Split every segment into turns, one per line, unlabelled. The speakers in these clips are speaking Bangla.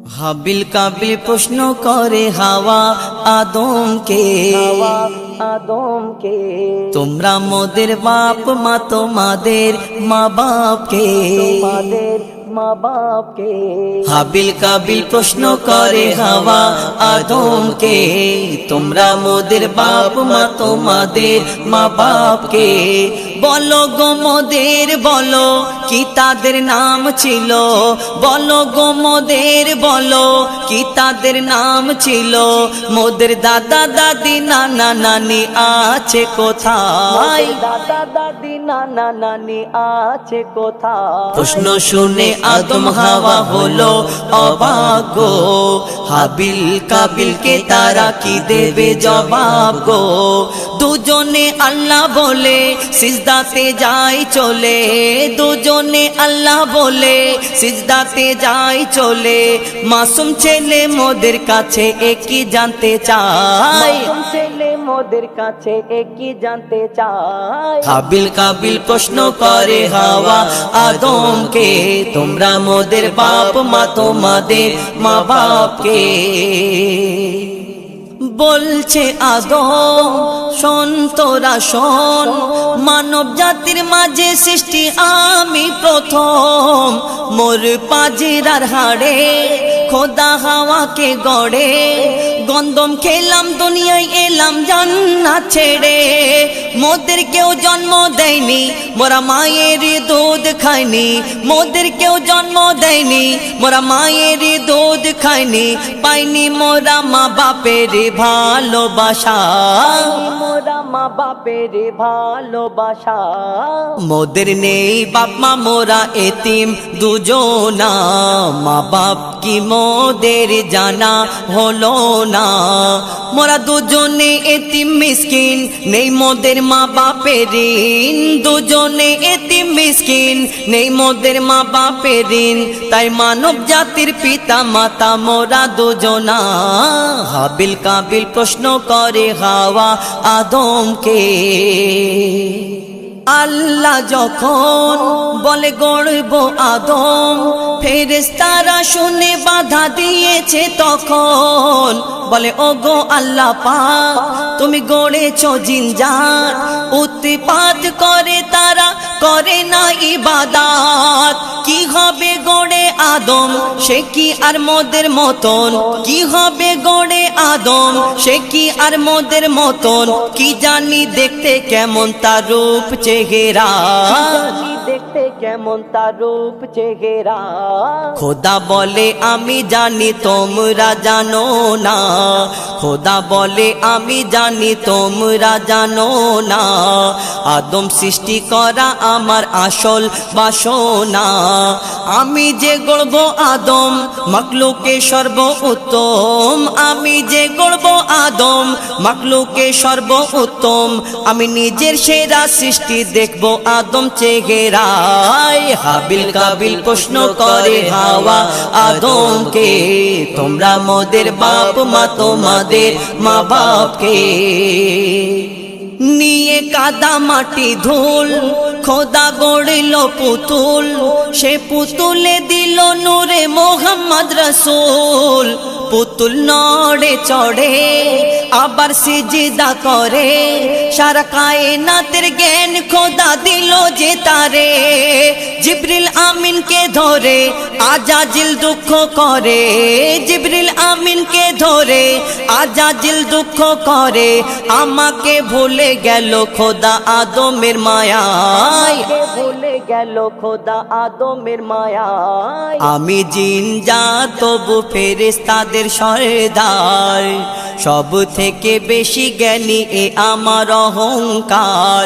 হাবিল কাবিল প্রশ্ন করে হাওয়া আদমকে তোমরা মোদের বাপ মা তোমাদের মা বাপকে হাবিল কাবিল প্রশ্ন করে হাওয়া আদমকে তোমরা মোদের বাপ মা তোমাদের মা বাপকে বলো গো মোদের বলো কি তাদের নাম ছিল বলো গো মোদের বলো কি তাদের নাম ছিল মোদের দাদা দাদি নানা নানি আছে কোথায় দাদা দাদি নানা নানি আছে কোথায় প্রশ্ন শুনে আদম হাওয়া হলো অবাক গো হাবিল কাবিলকে তারা কি দেবে জবাব গো দুজনে আল্লাহ বলে সিজদাতে যায় চলে দুজনে আল্লাহ বলে সিজদাতে যায় চলে মাসুম ছেলে মোদের কাছে একই জানতে চায় মাসুম ছেলে মোদের কাছে একই জানতে চায় হাবিল কাবিল প্রশ্ন করে হাওয়া আদমকে তোমরা মোদের বাপ মা তোমাদের মা বাপকে বলছে আদম শোন তোরা শোন মানব জাতির মাঝে সৃষ্টি আমি প্রথম মোর পাজিরার হাড়ে খোদা হাওয়াকে গড়ে গন্ধম খেলাম দুনিয়ায় এলাম জান্নাত ছেড়ে মোদের কেউ জন্ম দেয়নি মোরা মায়ের দুধ খায়নি মোদের কেউ জন্ম দেয়নি মোরা মায়ের দুধ খায়নি পাইনি মোরা মা বাপের ভালোবাসা মোরা মা বাপের ভালোবাসা মোদের নেই বাপ মা মোরা এতিম দুজনা মা বাপ কি মোদের জানা হলো না মোরা দুজনে এতিম মিসকিন নেই মোদের মা বাপের ঋণ দুজনে এতিম মিসকিন নেই মোদের মা বাপের ঋণ তাই মানব জাতির পিতা মাতা মোরা দুজনা হাবিল কাবিল প্রশ্ন করে হাওয়া আদমকে আল্লাহ যখন বলে গড়ব আদম ফেরেশতারা শুনে বাধা দিয়েছে তখন বলে ওগো আল্লাহ পাক তুমি গড়েছো জিনজাত উৎপাত করে তারা করে না ইবাদত কি হবে গড়ে আদম সে কি আর মোদের মতন কি হবে গড়ে আদম সে কি আর মোদের মতন কি জানি দেখতে কেমন তার রূপ চেহারা দেখতে কেমন তার রূপ চেহারা খোদা বলে আমি জানি তোমরা জানো না খোদা বলে আমি জানি তোমরা জানো না আদম সৃষ্টি করা আমার আসল বাসনা আমি যে গড়ব আদম মাখলুকে সর্ব উত্তম আমি যে গড়ব আদম মাখলুকে সর্ব উত্তম আমি নিজের সেরা সৃষ্টি দেখব আদম চেহারায় হাবিল কাবিল প্রশ্ন করে হাওয়া আদমকে তোমরা মোদের বাপ মা তোমাদের মা বাপকে নিয়ে কাদা মাটি ধুল খোদা গড়িল পুতুল সে পুতুলে দিল নূরে মোহাম্মদ রসুল পুতুল নড়ে চড়ে আবার সিজদা করে সারা কায়নাতের জ্ঞান খোদা দিল যে তারে জিবরিল আমিনকে ধরে আজাজিল দুঃখ করে জিবরিল আমিনকে ধরে আজাজিল দুঃখ করে আমাকে ভুলে গেল খোদা আদমের মায়ায় ভুলে গেল খোদা আদমের মায়ায় আমি জিন জাত তবু ফেরেশতাদের সরদার সব থেকে বেশি জ্ঞানী এ আমার অহংকার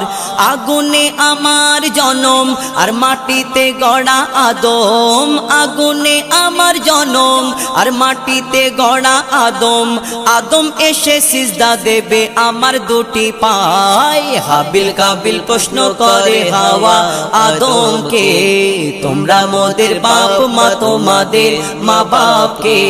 আগুনে আমার জনম আর মাটিতে গড়া আদম আগুনে আমার জনম আর মাটিতে গড়া আদম আদম এসে সিজদা দেবে আমার দুটি পায় হাবিল কাবিল প্রশ্ন করে হাওয়া আদমকে তোমরা মোদের বাপ মা তোমাদের মা বাপকে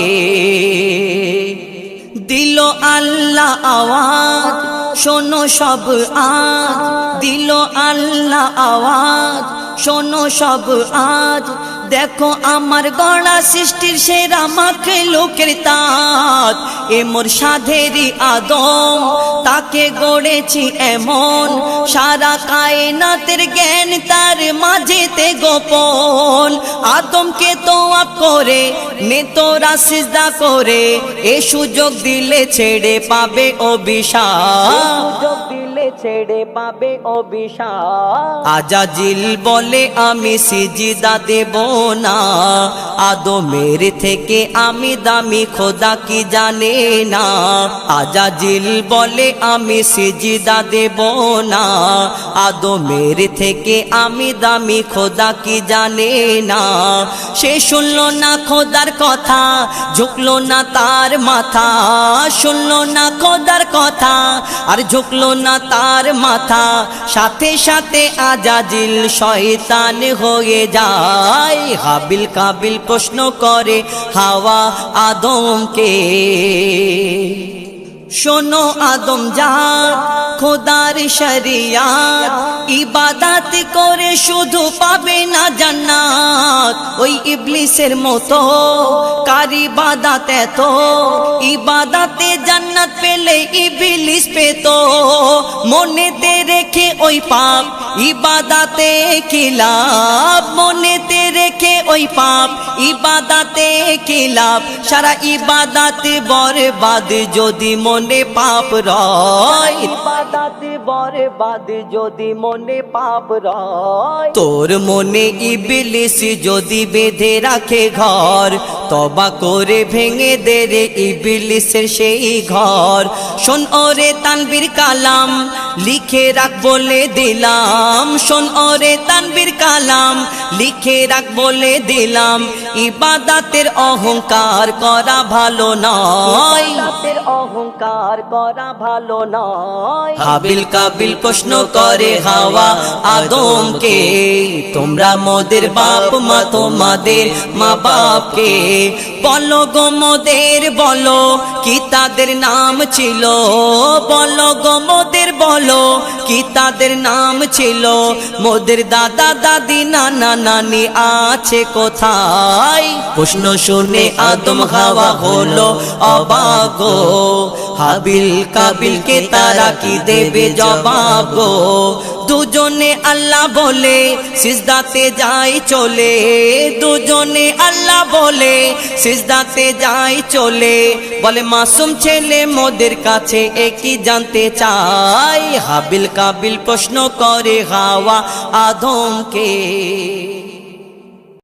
দিল আল্লাহ আওয়াজ শোনো সব আজ দিল আল্লাহ আওয়াজ শোনো সব আজ দেখো আমার গড়া সৃষ্টির সেরা মাখলুকের তাজ এ মোর সাধেরি আদম তাকে গড়েছি এমন সারা কায়নাতের জ্ঞান তার মাঝেতে গোপন আদমকে তোয়াব করে নে তোরা সিজদা করে এ সুযোগ দিলে ছেড়ে পাবে অভিশাপ ছেড়ে পাবে অভিশাপ আজাজিল বলে আমি সিজদা দেব না আদমের থেকে আমি দামি খোদা কি জানে না আজাজিল বলে আমি সিজদা দেব না আদমের থেকে আমি দামি খোদা কি জানে না সে শুনলো না খোদার কথা ঝুঁকলো না তার মাথা শুনলো না খোদার কথা আর ঝুঁকলো না তার মাথা সাথে সাথে আজাজিল শয়তান হয়ে যায় হাবিল কাবিল প্রশ্ন করে হাওয়া আদমকে শোনো আদম জাত খোদার শরিয়াত ইবাদত করে শুধু পাবে না জান্নাত ওই ইবলিসের মতো কার ইবাদত এত ইবাদতে জান্নাত পেলে ইবলিস পেত মনেতে রেখে ওই পাপ ইবাদতে কি লাভ মনেতে রেখে ওই পাপ ইবাদতে কি লাভ সারা ইবাদত বরবাদ যদি মনে পাপ রয় ইবাদত বরবাদ যদি মনে পাপ রয় তোর মনে ইবলিস যদি বেঁধে রাখে ঘর তবা করে ভেঙে দে রে ইবলিসের সেই ঘর শোন ওরে তানবীর কালাম লিখে রাখ বলে দিলাম শোন ওরে তানবীর কালাম লিখে রাখ বলে দিলাম ইবাদতের অহংকার করা ভালো নয় অহংকার করা ভালো নয় হাবিল কাবিল প্রশ্ন করে হাওয়া আদমকে তোমরা মোদের বাপ মা তোমাদের মা বাপকে বলো গো মোদের বলো কি তাদের নাম ছিল বলো গো মোদের বলো কি তাদের নাম ছিল মোদের দাদা দাদি নানা নানি আছে কোথায় প্রশ্ন শুনে আদম হাওয়া হলো অবাক গো হাবিল কাবিলকে তারা কি দেবে জবাব গো দুজনে আল্লাহ বলে সিজদাতে যাই চলে দুজনে আল্লাহ বলে সিজদাতে যাই চলে বলে মাসুম ছেলে মোদের কাছে একই জানতে চাই হাবিল কাবিল প্রশ্ন করে হাওয়া আদমকে